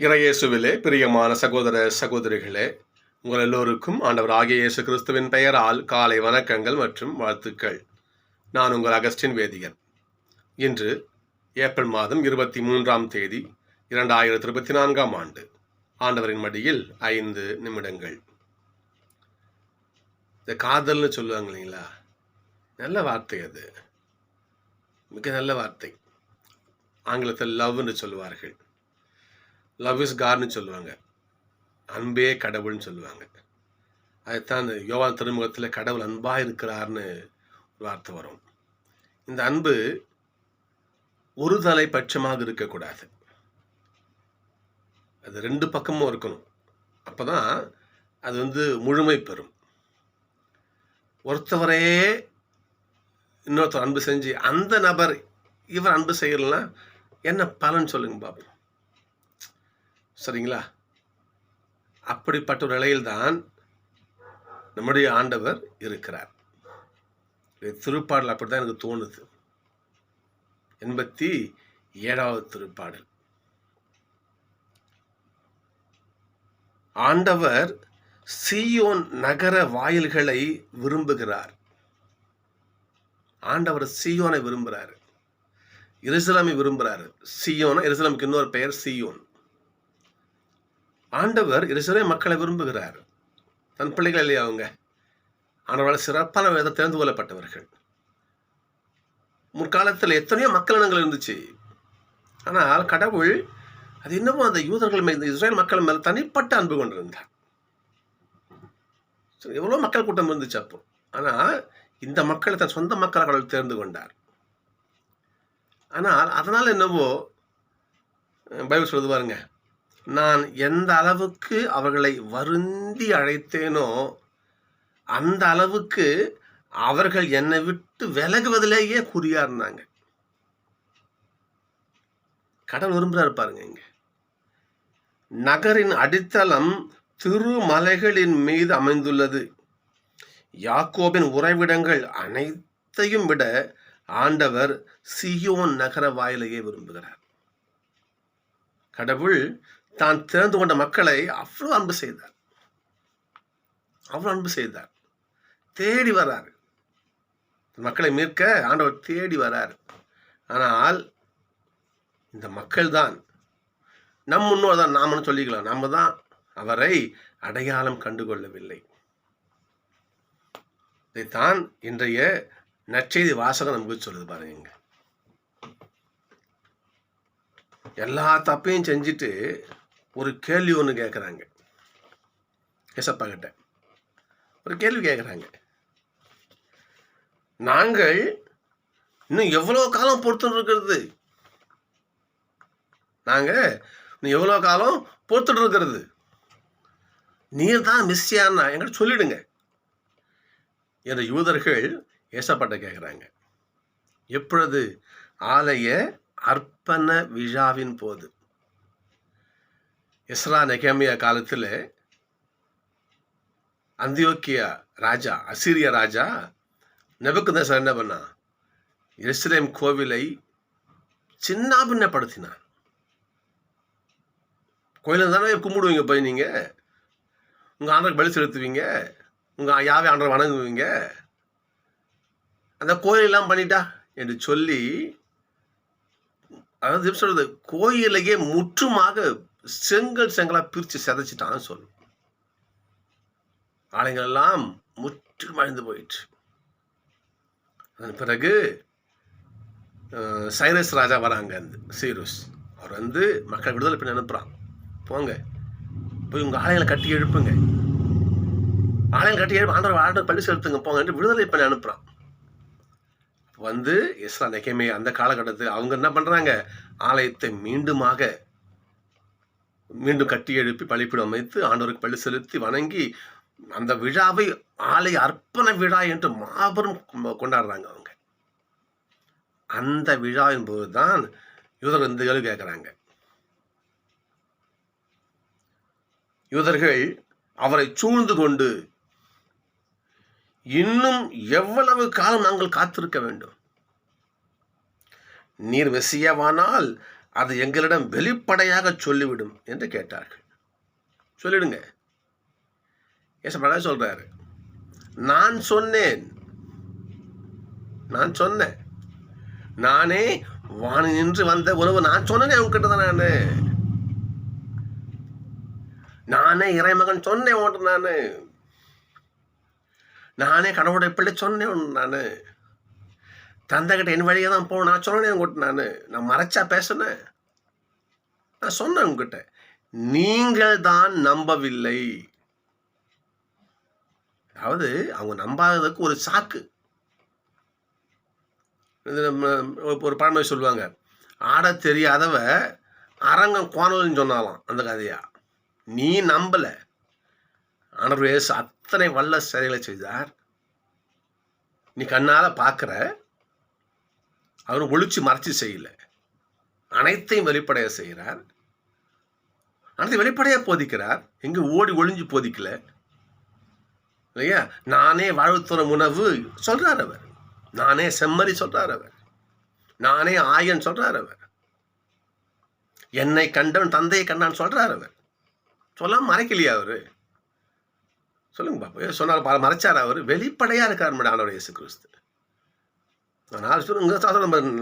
இறையேசுவிலே பிரியமான சகோதர சகோதரிகளே, உங்கள் எல்லோருக்கும் ஆண்டவர் ஆகிய இயேசு கிறிஸ்துவின் பெயரால் காலை வணக்கங்கள் மற்றும் வாழ்த்துக்கள். நான் உங்கள் அகஸ்டின் வேதியன். இன்று ஏப்ரல் மாதம் 23ஆம் தேதி 2024ஆம் ஆண்டு. ஆண்டவரின் மடியில் 5 நிமிடங்கள். இந்த காதல்னு சொல்லுவாங்க இல்லைங்களா, நல்ல வார்த்தை அது, மிக நல்ல வார்த்தை. ஆங்கிலத்தில் லவ்னு சொல்லுவார்கள். லவ் இஸ் காட்னு சொல்லுவாங்க, அன்பே கடவுள்னு சொல்லுவாங்க. அதுதான் இந்த யோவான் திருமுகத்தில் கடவுள் அன்பாக இருக்கிறார்னு ஒரு வார்த்தை வரும். இந்த அன்பு ஒரு தலைப்பட்சமாக இருக்கக்கூடாது, அது 2 பக்கமும் இருக்கணும். அப்போ தான் அது முழுமை பெறும். ஒருத்தவரே இன்னொருத்தர் அன்பு செஞ்சு அந்த நபர் இவர் அன்பு செய்யலைன்னா என்ன பலன் சொல்லுங்க பாப்போம், சரிங்களா? அப்படிப்பட்ட ஒரு நிலையில்தான் நம்முடைய ஆண்டவர் இருக்கிறார். திருப்பாடல் அப்படித்தான் எனக்கு தோணுது. 87வது திருப்பாடல். ஆண்டவர் சீயோன் நகர வாயில்களை விரும்புகிறார். ஆண்டவர் சீயோனை விரும்புகிறார், எருசலேமை விரும்புகிறார். சீயோன், எருசலேமுக்கு இன்னொரு பெயர் சீயோன். ஆண்டவர் எருசலேம் மக்களை விரும்புகிறார். தன் பிள்ளைகள் இல்லையா அவங்க? ஆண்டவரால் சிறப்பான வேதம் தெரிந்து கொள்ளப்பட்டவர்கள். முற்காலத்தில் எத்தனையோ மக்கள் இனங்கள் இருந்துச்சு. ஆனால் கடவுள் அது இன்னமும் அந்த யூதர்கள் மீது, இஸ்ரேல் மக்கள் மேலே தனிப்பட்ட அன்பு கொண்டிருந்தார். எவ்வளோ மக்கள் கூட்டம் இருந்துச்சு அப்போ. ஆனால் இந்த மக்களை தன் சொந்த மக்களை கடவுள் தேர்ந்து கொண்டார். ஆனால் அதனால் என்னவோ பைபிள் சொல்லுது பாருங்க, நான் எந்த அளவுக்கு அவர்களை வருந்தி அழைத்தேனோ அந்த அளவுக்கு அவர்கள் என்னை விட்டு விலகுவதிலேயே குறியா இருந்தாங்க. கடவுள் விரும்புகிறார் பாருங்க. இங்க நகரின் அடித்தளம் திருமலைகளின் மீது அமைந்துள்ளது. யாக்கோபின் உறைவிடங்கள் அனைத்தையும் விட ஆண்டவர் சீயோன் நகர வாயிலையே விரும்புகிறார். கடவுள் தான் திறந்து கொண்ட மக்களை அவ்வளோ அன்பு செய்தார், அவ்வளோ அன்பு செய்தார். தேடி வரார், மக்களை மீட்க ஆண்டவர் தேடி வரார். ஆனால் இந்த மக்கள் தான், நம் முன்னோர் தான், நாம சொல்லிக்கலாம், நாம தான் அவரை அடையாளம் கண்டுகொள்ளவில்லை. இதைத்தான் இன்றைய நற்செய்தி வாசகம் நமக்கு சொல்லுது பாருங்க. எல்லா தப்பையும் செஞ்சுட்டு ஒரு கேள்வி ஒன்று கேட்குறாங்க. ஏசப்பா கிட்ட ஒரு கேள்வி கேட்குறாங்க, நாங்கள் இன்னும் எவ்வளோ காலம் பொறுத்து இருக்கிறது? நாங்கள் இன்னும் எவ்வளோ காலம் பொறுத்துட்டு இருக்கிறது? நீர் தான் மெஸ்ஸியான்னா எங்கிட்ட சொல்லிடுங்க என்ற யூதர்கள் ஏசப்பாட்ட கேட்குறாங்க. எப்பொழுது? ஆலய அர்ப்பண விழாவின் போது. எஸ்ரா நெகேமியா காலத்தில் அந்தியோக்கியா ராஜா, அசீரிய ராஜா நெபுக்கத்நேசர் என்ன பண்ணான்? எருசலேம் கோவிலை சின்னாபின்னப்படுத்தினான். கோயிலில் தானே கும்பிடுவீங்க, போய் நீங்கள் உங்கள் ஆண்டருக்கு பலி செலுத்துவீங்க, உங்கள் யாவே ஆண்டரை வணங்குவீங்க, அந்த கோயிலெல்லாம் பண்ணிட்டா என்று சொல்லி, அதாவது சொல்றது கோயிலையே முற்றுமாக செங்கலா பிரித்து சிதைச்சிட்டான்னு சொல்லும். ஆலயங்கள் எல்லாம் முற்றிலும் அழிந்து போயிடுச்சு. அதன் பிறகு சைரஸ் ராஜா வராங்க, சீரஸ். அவர் மக்கள் விடுதலை பண்ணி அனுப்புகிறான். போங்க, போய் உங்கள் ஆலயங்களை கட்டி எழுப்புங்க, ஆலயங்கள் கட்டி எழுப்பு, ஆண்டவர் பள்ளி செலுத்துங்க, போங்க என்று விடுதலை பண்ணி அனுப்புகிறான். எஸ்ரா நெகேமியா அந்த காலகட்டத்தில் அவங்க என்ன பண்ணுறாங்க? ஆலயத்தை மீண்டும் கட்டி எழுப்பி பலிப்பீடம் அமைத்து ஆண்டவருக்கு பள்ளி செலுத்தி வணங்கி அந்த விழாவை ஆலய அர்ப்பண விழா என்று மாபெரும் கொண்டாடுறாங்க அவங்க. அந்த விழாவின் போது தான் யூதர்கள் இந்த கேள்வி கேட்குறாங்க. யூதர்கள் அவரை சூழ்ந்து கொண்டு, இன்னும் எவ்வளவு காலம் நாங்கள் காத்திருக்க வேண்டும்? நீர் மெசியாவானால் அது எங்களிடம் வெளிப்படையாக சொல்லிவிடும் என்று கேட்டார்கள். சொல்லிடுங்க. ஏசப்பா சொல்றாரு, நான் சொன்னேன், நானே வானி நின்று வந்த உணவு நான் சொன்னேன் அவங்ககிட்ட தான். நானே இறைமகன் சொன்னேன் உன்ட்டு, நானே கடவுளுடைய பிள்ளை சொன்னேன். தந்தை கிட்ட என் வழியே தான் போன நான் சொன்னேன் உங்ககிட்ட. நான் மறைச்சா பேசுனேன், நான் சொன்னேன் உங்ககிட்ட. நீங்கள் தான் நம்பவில்லை. அதாவது அவங்க நம்பாததுக்கு ஒரு சாக்கு. ஒரு பழமொழி சொல்லுவாங்க, ஆட தெரியாதவ அரங்கம் கோணல்னு சொன்னாலாம் அந்த கதையா. நீ நம்பல. ஆண்டவர் இயேசு அத்தனை வல்ல செயல்களை செய்தார். நீ கண்ணால பார்க்கிற, அவரும் ஒளிச்சு மறைச்சு செய்யல, அனைத்தையும் வெளிப்படைய செய்கிறார், அனைத்தையும் வெளிப்படையா போதிக்கிறார். எங்க ஓடி ஒளிஞ்சு போதிக்கல இல்லையா? நானே வாழ்வு தரும் உணவு சொல்றார் அவர், நானே செம்மறி சொல்றார் அவர், நானே ஆயன் சொல்றார் அவர், என்னை கண்டவன் தந்தையை கண்டான் சொல்றார் அவர். சொல்லாம மறைக்கலையா அவரு? சொல்லுங்க பாப்பா. சொன்னாலும் மறைச்சார் அவர்? வெளிப்படையா இருக்கார் ஆண்டவர் இயேசு கிறிஸ்து.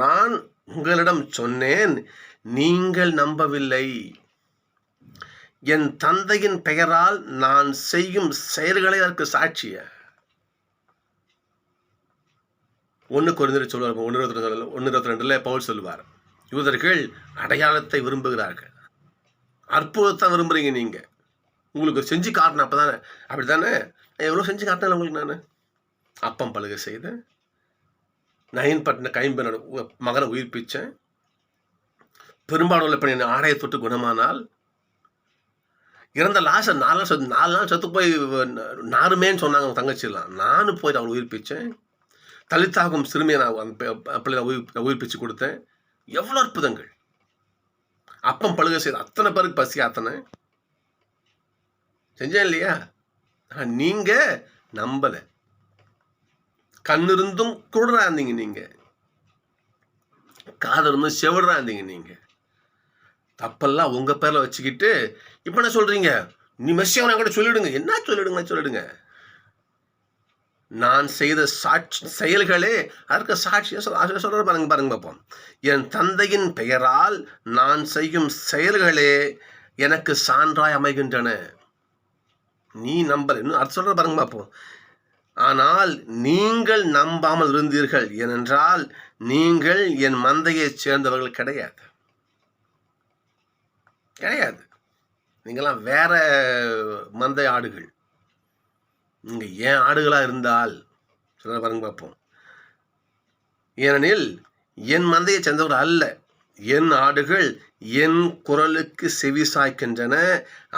நான் உங்களிடம் சொன்னேன், நீங்கள் நம்பவில்லை. என் தந்தையின் பெயரால் நான் செய்யும் செயல்களை அதற்கு சாட்சிய. 1 கொரிந்தியர் சொல்லுவார், 1:22 பவுல் சொல்லுவார், யூதர்கள் அடையாளத்தை விரும்புகிறார்கள், அற்புதத்தை விரும்புறீங்க. நீங்க உங்களுக்கு செஞ்சு காட்டின அப்பதானே, அப்படித்தானே? எவ்வளோ செஞ்சு காட்டினேன் உங்களுக்கு. நான் அப்பம் பழுக செய்தேன், நயின் பட்டின கைம்பெண் மகனை உயிர்ப்பிச்சேன், பெரும்பாலுள்ள பெண் ஆடையை தொட்டு குணமானால், இறந்த லாசர் 4 நாள் செத்து போய் நாருமேன்னு சொன்னாங்க அவங்க தங்கச்சிலாம், நானும் போய் அவளை உயிர்ப்பிச்சேன், தலித்தாகும் சிறுமியை நான் பிள்ளை உயிர்ப்பிச்சு கொடுத்தேன். எவ்வளோ அற்புதங்கள்! அப்பம் பழுக செய்த அத்தனை பேருக்கு பசி ஆத்தனை செஞ்சேன் இல்லையா? நீங்க நம்பல. கண்ணிருந்தும் குருடரா இருந்தீங்க நீங்க, காது இருந்தும் செவிடரா இருந்தீங்க நீங்க. தப்பெல்லாம் உங்க பேர்ல வச்சுக்கிட்டு இப்ப என்ன சொல்றீங்க? நீ மெஸ்ஸியாவை கூட சொல்லிடுங்க. என்ன சொல்லிடுங்க? நான் செய்த செயல்களே அதற்கு சாட்சியா சொல்ற பாருங்க பார்ப்போம். என் தந்தையின் பெயரால் நான் செய்யும் செயல்களே எனக்கு சான்றாய் அமைகின்றன. நீ நம்பல, இன்னும் அது சொல்ற பாருங்க பார்ப்போம். ஆனால் நீங்கள் நம்பாமல் இருந்தீர்கள், ஏனென்றால் நீங்கள் என் மந்தையை சேர்ந்தவர்கள் கிடையாது. நீங்களாம் வேற மந்தை ஆடுகள். நீங்க ஏன் ஆடுகளா இருந்தால் சொல்ற பாருங்க பார்ப்போம். ஏனெனில் என் மந்தையை சேர்ந்தவர்கள் அல்ல, என் ஆடுகள் என் குரலுக்கு செவி சாய்க்கின்றன,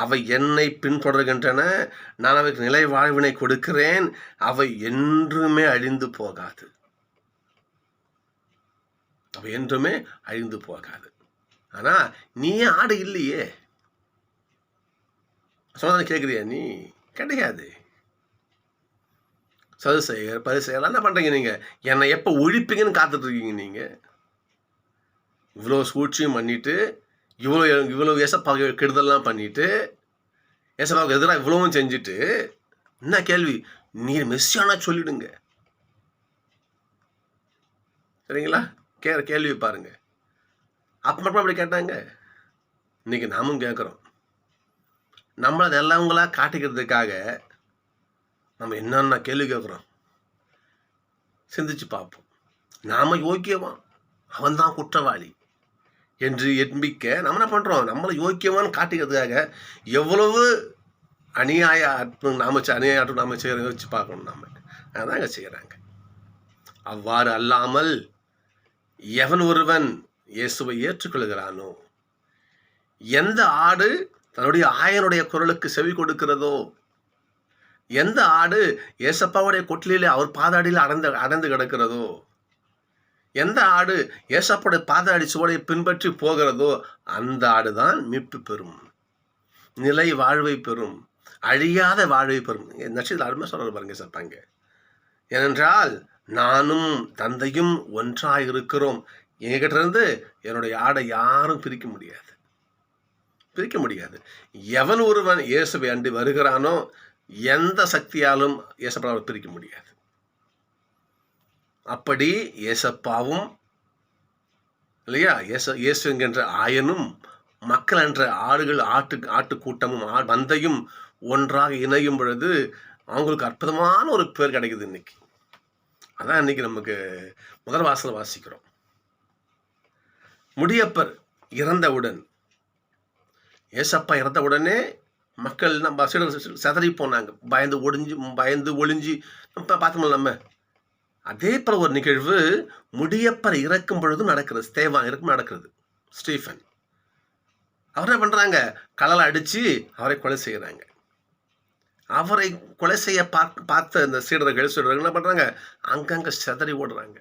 அவை என்னை பின்தொடர்கின்றன, நான் அவைக்கு நிலை வாழ்வினை கொடுக்கிறேன், அவை என்றுமே அழிந்து போகாது. ஆனா நீ ஆடு இல்லையே, சொன்ன கேட்குறியா? நீ கிடையாது. சதுசேயர் பரிசேயர் என்ன பண்றீங்க நீங்க? என்னை எப்ப ஒழிப்பீங்கன்னு காத்துட்டு இருக்கீங்க நீங்க. இவ்வளோ சூழ்ச்சியும் பண்ணிட்டு, இவ்வளோ ஏசப்பா கெடுதல்லாம் பண்ணிட்டு, ஏசப்பாவுக்கு எதிராக இவ்வளவும் செஞ்சுட்டு, என்ன கேள்வி? நீர் மெஸ்ஸியானா சொல்லிடுங்க. சரிங்களா? கேள்வி பாருங்க. அப்ப மட்டும் அப்படி கேட்டாங்க. இன்னைக்கு நாமும் கேட்குறோம். நம்மளை நல்லவங்களா காட்டிக்கிறதுக்காக நம்ம என்னென்ன கேள்வி கேட்குறோம் சிந்திச்சு பார்ப்போம். நாம யோக்கியவான், அவன் தான் குற்றவாளி என்று எண்பிக்க நம்ம என்ன பண்றோம்? நம்மளை யோக்கியவான்னு காட்டிக்கிறதுக்காக எவ்வளவு அநியாயம் நாம செய்ய யோசிச்சு பார்க்கணும். நாம அதாங்க செய்யறாங்க. அவ்வாறு அல்லாமல் எவன் ஒருவன் இயேசுவை ஏற்றுக்கொள்கிறானோ, எந்த ஆடு தன்னுடைய ஆயனுடைய குரலுக்கு செவி கொடுக்கிறதோ, எந்த ஆடு ஏசப்பாவுடைய கொட்டிலே அவர் பாதாடியில் அடைந்து கிடக்கிறதோ, எந்த ஆடு ஏசப்பாவுடைய பாதாடி சுவடை பின்பற்றி போகிறதோ, அந்த ஆடுதான் மீட்பு பெறும், நிலை வாழ்வை பெறும், அழியாத வாழ்வை பெறும். நட்சத்திர அருமை சொல்ற பாருங்க சப்பாங்க. ஏனென்றால் நானும் தந்தையும் ஒன்றாயிருக்கிறோம், என்கிட்ட இருந்து என்னுடைய ஆடை யாரும் பிரிக்க முடியாது. எவன் ஒருவன் இயேசுவை அண்டி வருகிறானோ எந்த சக்தியாலும் இயேசப்பாவை பிரிக்க முடியாது. அப்படி இயேசப்பாவும் இல்லையா, இயேசு என்கின்ற ஆயனும் மக்கள் என்ற ஆட்டு கூட்டமும் மந்தையும் ஒன்றாக இணையும் பொழுது அவங்களுக்கு அற்புதமான ஒரு பேர் கிடைக்குது. இன்னைக்கு அதான் இன்னைக்கு நமக்கு முதல் வாசல் வாசிக்கிறோம். முடியப்பர் இறந்தவுடன், ஏசப்பா இறந்த உடனே மக்கள் நம்ம செதறி போனாங்க, பயந்து ஒளிஞ்சு பார்த்தோம்ல. நம்ம அதே போல ஒரு நிகழ்வு முடியப்பர் இறக்கும் பொழுது நடக்கிறது. ஸ்தேவான் இறக்கும் நடக்கிறது. ஸ்டீஃபன் அவர் என்ன பண்றாங்க, கலலை அடிச்சு அவரை கொலை செய்யறாங்க. அவரை கொலை செய்ய பார்த்த இந்த சீடர்கள் என்ன பண்றாங்க, அங்கங்க செதறி ஓடுறாங்க.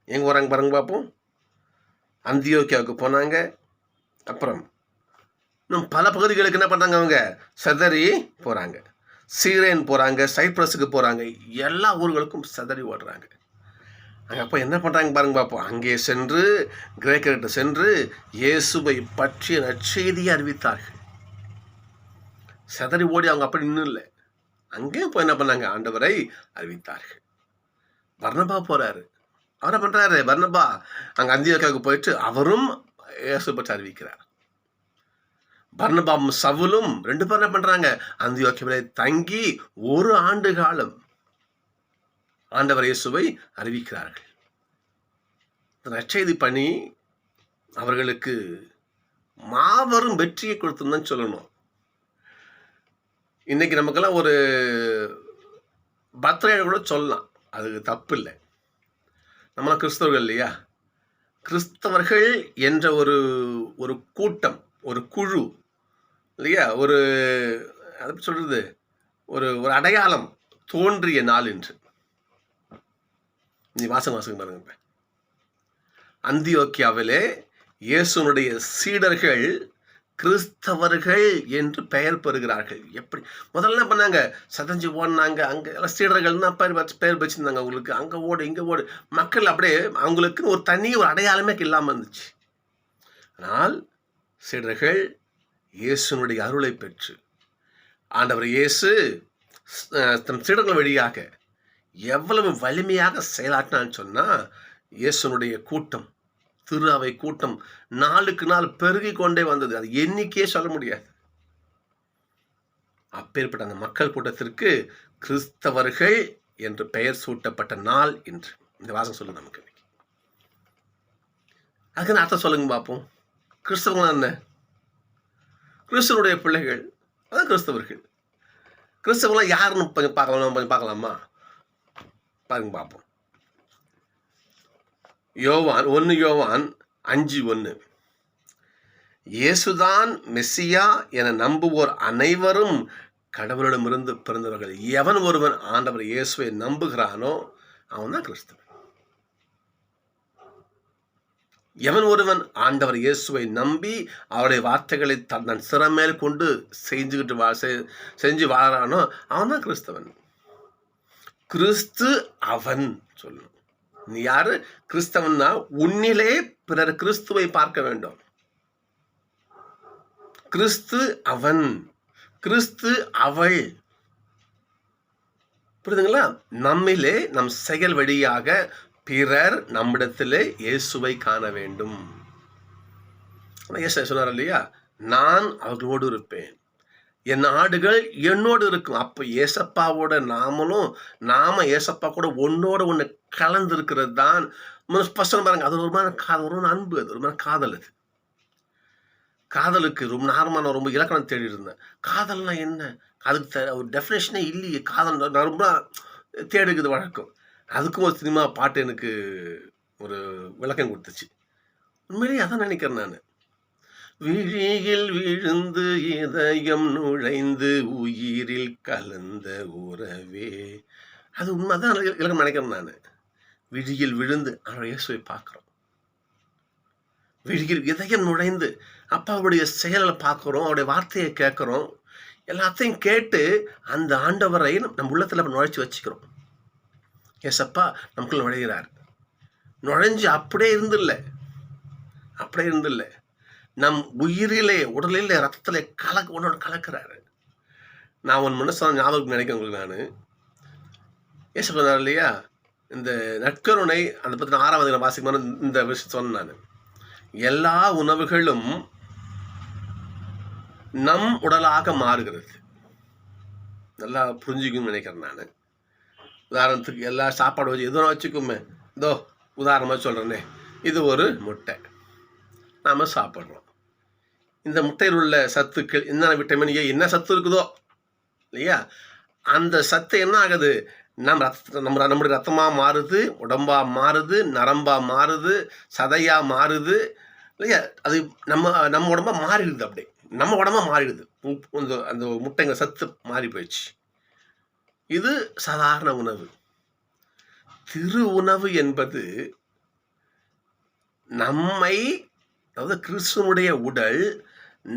எங்க வராங்க பாருங்க பார்ப்போம். அந்தியோக்கியாவுக்கு போனாங்க. அப்புறம் இன்னும் பல பகுதிகளுக்கு என்ன பண்றாங்க, அவங்க செதறி போறாங்க. சீரேன் போறாங்க, சைப்ரஸுக்கு போறாங்க. எல்லா ஊர்களுக்கும் செதறி ஓடுறாங்க. அங்கே அப்போ என்ன பண்ணுறாங்க பாருங்க பார்ப்போம். அங்கே சென்று கிரேக்கர்கிட்ட சென்று இயேசுவை பற்றிய நற்செய்தியை அறிவித்தார்கள். செதறி ஓடி அவங்க அப்படி இன்னும் இல்லை, அங்கேயும் போய் என்ன பண்ணாங்க, ஆண்டவரை அறிவித்தார்கள். பர்னபா போறாரு. அவர் என்ன பண்றாரு, பர்னபா அங்கே அந்தியோக்கியாவுக்கு போயிட்டு அவரும் இயேசு பற்றி அறிவிக்கிறார். பர்னபாவும் சவுலும் 2 பேரும் என்ன பண்றாங்க, அந்தியோக்கியாவிலே தங்கி 1 ஆண்டு காலம் ஆண்டவர் இயேசுவை அறிவிக்கிறார்கள். நற்செய்தி பணி அவர்களுக்கு மாபெரும் வெற்றியை கொடுத்துன்னு சொல்லணும். இன்னைக்கு நமக்கெல்லாம் ஒரு பர்த்டே கூட சொல்லலாம், அதுக்கு தப்பு இல்லை. நம்மளாம் கிறிஸ்தவர்கள் இல்லையா? கிறிஸ்தவர்கள் என்ற ஒரு கூட்டம், ஒரு குழு இல்லையா, ஒரு அதை சொல்றது ஒரு அடையாளம் தோன்றிய நாள் என்று. நீ வாசகம் பாருங்க. அந்தியோக்கியாவிலே இயேசுனுடைய சீடர்கள் கிறிஸ்தவர்கள் என்று பெயர் பெறுகிறார்கள். எப்படி முதல்ல பண்ணாங்க, சதஞ்சு ஓடினாங்க. அங்கே எல்லாம் சீடர்கள்னா பெயர் வச்சிருந்தாங்க. அவங்களுக்கு அங்கே ஓடு இங்கே ஓடு, மக்கள் அப்படியே அவங்களுக்குன்னு ஒரு தனி ஒரு அடையாளமே இல்லாமல் இருந்துச்சு. ஆனால் சீடர்கள் இயேசுனுடைய அருளை பெற்று ஆண்டவர் இயேசு தம் சீடர்கள் வழியாக எவ்வளவு வலிமையாக செயலாற்றினான்னு சொன்னா, இயேசுனுடைய கூட்டம், திரு அவை கூட்டம் நாளுக்கு நாள் பெருகி கொண்டே வந்தது. அது எண்ணிக்கையே சொல்ல முடியாது. அப்பேற்பட்ட அந்த மக்கள் கூட்டத்திற்கு கிறிஸ்தவர்கள் என்று பெயர் சூட்டப்பட்ட நாள் என்று இந்த வாசகம் சொல்லுங்க நமக்கு. அதுக்கு அர்த்தம் சொல்லுங்க பார்ப்போம். கிறிஸ்தவங்க என்ன? கிறிஸ்தவனுடைய பிள்ளைகள், அதான் கிறிஸ்தவர்கள். கிறிஸ்தவங்களாம் யாருன்னு கொஞ்சம் பார்க்கலாமா? பாருங்க பார்ப்போம். யோவான் 5:1 இயேசுதான் மெஸ்ஸியா என நம்புவோர் அனைவரும் கடவுளிடமிருந்து பிறந்தவர்கள். எவன் ஒருவன் ஆண்டவர் இயேசுவை நம்புகிறானோ அவன் தான் கிறிஸ்தவன். எவன் ஒருவன் ஆண்டவர் இயேசுவை நம்பி அவருடைய வார்த்தைகளை தன் சிறமேல் கொண்டு செஞ்சு வாழறானோ அவன் தான் கிறிஸ்தவன். கிறிஸ்து அவன் சொல்லணும். நீ யாரு? கிறிஸ்தவன்னா உன்னிலே பிறர் கிறிஸ்துவை பார்க்க வேண்டும். கிறிஸ்து அவன், கிறிஸ்து அவள். புரியுதுங்களா? நம்மிலே நம் செயல் வழியாக பிறர் நம்மிடத்திலே இயேசுவை காண வேண்டும். இயேசு சொன்னார் இல்லையா, நான் அவர்களோடு இருப்பேன், என் ஆடுகள் என்னோடு இருக்கும். அப்போ ஏசப்பாவோட நாம ஏசப்பா கூட ஒன்று கலந்து இருக்கிறது தான் பாருங்க. அது ஒரு மாதிரி அன்பு, அது ஒரு மாதிரி காதல். அது காதலுக்கு ரொம்ப நார்மலான ரொம்ப இலக்கணம் தேடி இருந்தேன். காதல்னா என்ன, அதுக்கு ஒரு டெஃபினேஷனே இல்லையே. காதல் நான் ரொம்ப தேடுக்குது வழக்கம். அதுக்கும் ஒரு சினிமா பாட்டு எனக்கு ஒரு விளக்கம் கொடுத்துச்சு. உண்மையிலேயே அதான் நினைக்கிறேன் நான். விழியில் விழுந்து இதயம் நுழைந்து உயிரில் கலந்த உறவே, அது உண்மைதான் இலக்கம் நினைக்கிறேன் நான். விழியில் விழுந்து இயேசுவை பார்க்கிறோம், விழியில் இதயம் நுழைந்து அப்பாவுடைய செயலை பார்க்கிறோம், அவருடைய வார்த்தையை கேட்கிறோம். எல்லாத்தையும் கேட்டு அந்த ஆண்டவரை நம்ம உள்ளத்துல நுழைச்சி வச்சுக்கிறோம். ஏசப்பா நமக்குள்ள நுழைகிறார். நுழைஞ்சு அப்படியே இருந்தில்ல, நம் உயிரிலே, உடலிலே, ரத்தத்திலே உன்னோட கலக்கிறாரு. நான் ஒன்று முன்ன சொன்ன ஞாபகம் நினைக்கிறேன் உங்களுக்கு. நான் ஏசு சொன்னார் இல்லையா, இந்த நற்கருணை அந்த 6ஆம் அதிகாரம் வாசிக்கும்போது இந்த விஷயம் சொன்னேன். நான் எல்லா உணவுகளும் நம் உடலாக மாறுகிறது. நல்லா புரிஞ்சுக்கணும்னு நினைக்கிறேன். நான் உதாரணத்துக்கு எல்லா சாப்பாடு வச்சு எதுவும் வச்சுக்குமே, இதோ உதாரணமாக சொல்கிறேனே, இது ஒரு முட்டை நாம் சாப்பிட்றோம். இந்த முட்டையில் உள்ள சத்துக்கள் என்னென்ன விட்டமின் ஏ என்ன சத்து இருக்குதோ இல்லையா, அந்த சத்து என்ன ஆகுது, நம்முடைய ரத்தமாக மாறுது, உடம்பாக மாறுது, நரம்பாக மாறுது, சதையாக மாறுது இல்லையா. அது நம்ம உடம்பாக மாறிடுது. அப்படியே நம்ம உடம்பாக மாறிடுது. அந்த முட்டைங்க சத்து மாறி போயிடுச்சு. இது சாதாரண உணவு. திரு உணவு என்பது நம்மை, அதாவது கிறிஸ்துவனுடைய உடல்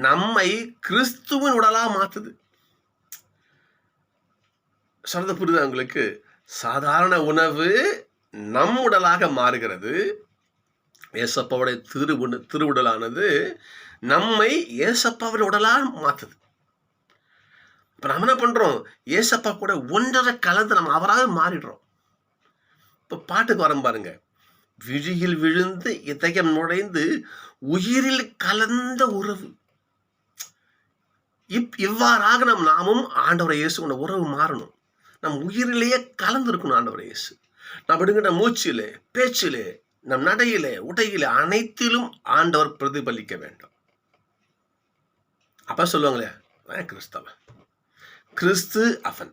நம்மை கிறிஸ்துவின் உடலாக மாற்றுது. சொல்றது புரியுதா உங்களுக்கு? சாதாரண உணவு நம் உடலாக மாறுகிறது. ஏசப்பாவுடைய திருவுடலானது நம்மை ஏசப்பாவின் உடலாக மாற்றுது. இப்போ நம்ம என்ன பண்ணுறோம், ஏசப்பா கூட ஒன்றரை கலந்து நம்ம அவராக மாறிடுறோம். இப்போ பாட்டுக்கு வரோம் பாருங்க, விழியில் விழுந்து இதயம் நுழைந்து உயிரில் கலந்த உறவு. இவ்வாறாக நாமும் ஆண்டவரை இயேசு உறவு மாறணும். நம் உயிரிலேயே கலந்துருக்கணும் ஆண்டவரை இயேசு. நாம் விடுங்கிற மூச்சிலே, பேச்சிலே, நம் நடையிலே, உடையிலே, அனைத்திலும் ஆண்டவர் பிரதிபலிக்க வேண்டும். அப்ப சொல்லுவாங்களே, கிறிஸ்தவன், கிறிஸ்து அவன்,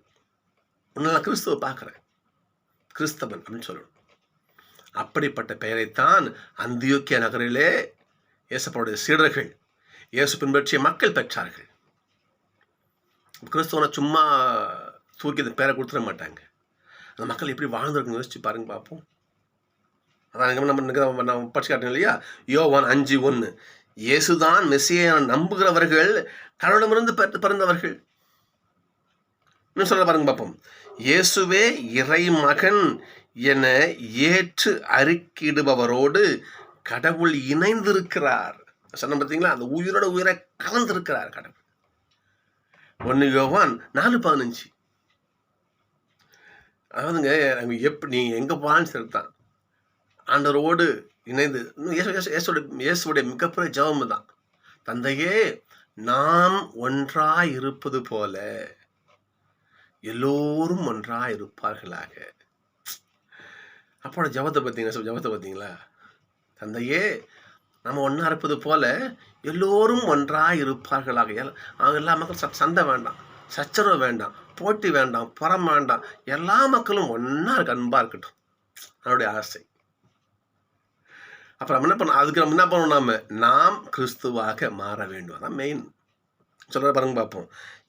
உன்னெல்லாம் கிறிஸ்துவ பார்க்குறேன், கிறிஸ்தவன் அப்படின்னு சொல்லணும். அப்படிப்பட்ட பெயரைத்தான் அந்தியோக்கிய நகரிலே இயேசுடைய சீடர்கள், இயேசு பின்பற்றிய மக்கள் பெற்றார்கள். கிறிஸ்தவனை சும்மா தூக்கி இந்த பேரை கொடுத்துட மாட்டாங்க. அந்த மக்கள் எப்படி வாழ்ந்துருக்குன்னு யோசிச்சு பாருங்க பார்ப்போம். அதான் நம்ம படிச்சு காட்டணும் இல்லையா, யோவான் 5:1, இயேசுதான் மெசியா நம்புகிறவர்கள் கடவுளிடமிருந்து பிறந்தவர்கள். இன்னும் சொல்ல பாருங்க பார்ப்போம். இயேசுவே இறை மகன் என ஏற்று அறிக்கையிடுபவரோடு கடவுள் இணைந்திருக்கிறார். சொன்ன பார்த்தீங்களா, அந்த உயிரோட உயிரை கலந்திருக்கிறார் கடவுள். 1 யோவான் 4:15. அதாவதுங்க, எப்படி நீ எங்கே போனாலும் சரிதான், ஆண்டவரோடு இணைந்து இயேசுடைய மிகப்பெரிய ஜெபம் தான், தந்தையே நாம் ஒன்றாய் இருப்பது போல எல்லோரும் ஒன்றாய் இருப்பார்களாக. அப்போட ஜெபத்தை பார்த்தீங்களா, தந்தையே நம்ம ஒன்றா இருப்பது போல எல்லோரும் ஒன்றாய் இருப்பார்களாக. எல்லா மக்களும் சண்டை வேண்டாம், சச்சரவு வேண்டாம், போட்டி வேண்டாம், புறம் வேண்டாம், எல்லா மக்களும் ஒன்றா அன்பாக இருக்கட்டும், அதனுடைய ஆசை. அப்புறம் என்ன பண்ண, அதுக்கு நம்ம என்ன பண்ணணும், நாம் கிறிஸ்துவாக மாற வேண்டும். அதான் மெயின். சொல்ற பாருங்க பார்ப்போம்.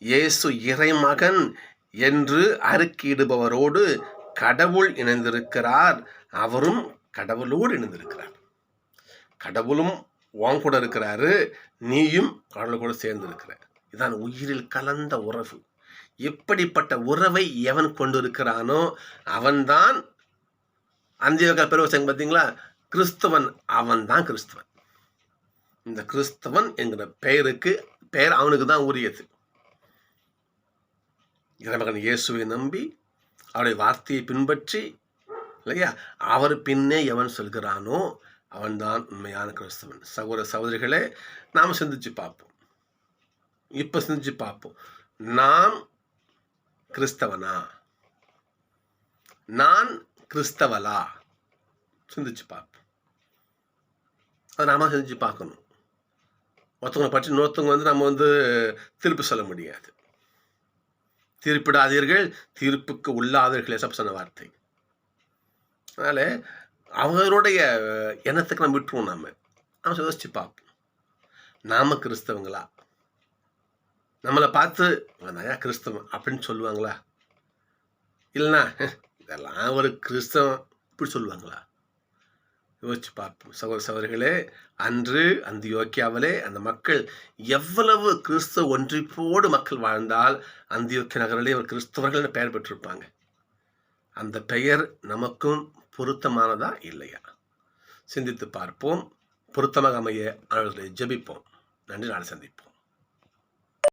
இயேசு இறைமகன் என்று அறிக்கையிடுபவரோடு கடவுள் இணைந்திருக்கிறார், அவரும் கடவுளோடு இணைந்திருக்கிறார். கடவுளும் உன் கூட இருக்கிறாரு, நீயும் கடவுள் கூட சேர்ந்து இருக்கிற. இதான் உயிரில் கலந்த உறவு. எப்படிப்பட்ட உறவை எவன் கொண்டு இருக்கிறானோ அவன்தான் அந்தியோக்கிய பெருவசங்க பார்த்தீங்களா, கிறிஸ்தவன். அவன் தான் கிறிஸ்தவன். இந்த கிறிஸ்தவன் என்கிற பெயர் அவனுக்கு தான் உரியது. இறைமகன் இயேசுவை நம்பி அவருடைய வார்த்தையை பின்பற்றி இல்லையா, அவர் பின்னே எவன் சொல்கிறானோ அவன்தான் உண்மையான கிறிஸ்தவன். சகோதரிகளே, நாம் சிந்திச்சு பார்ப்போம். இப்போ சிந்திச்சு பார்ப்போம், நான் கிறிஸ்தவனா, நான் கிறிஸ்தவலா? சிந்திச்சு பார்ப்போம். அதை நாம சிந்திச்சு பார்க்கணும். ஒருத்தவங்களை பற்றி இன்னொருத்தவங்க நம்ம தீர்ப்பு சொல்ல முடியாது. தீர்ப்பிடாதீர்கள், தீர்ப்புக்கு உள்ளாதீர்கள் சொன்ன வார்த்தை. அதனால அவங்களுடைய எண்ணத்துக்கு நம்ம விட்டுருவோம். நாம யோசிச்சு பார்ப்போம், நாம கிறிஸ்தவங்களா? நம்மளை பார்த்து கிறிஸ்தவன் அப்படின்னு சொல்லுவாங்களா? இல்லைன்னா இதெல்லாம் ஒரு கிறிஸ்தவன் இப்படி சொல்லுவாங்களா? யோசிச்சு பார்ப்போம். சகோதரிகளே, அன்று அந்தியோக்கியாவிலே அந்த மக்கள் எவ்வளவு கிறிஸ்தவ ஒன்றிப்போடு மக்கள் வாழ்ந்தால் அந்தியோக்கிய நகரிலே ஒரு கிறிஸ்தவர்கள் பெயர் பெற்றிருப்பாங்க. அந்த பெயர் நமக்கும் பொருத்தமானதா இல்லையா? சிந்தித்து பார்ப்போம். பொருத்தமாக அமைய அவர்களை ஜெபிப்போம். நன்றி. நாளை சந்திப்போம்.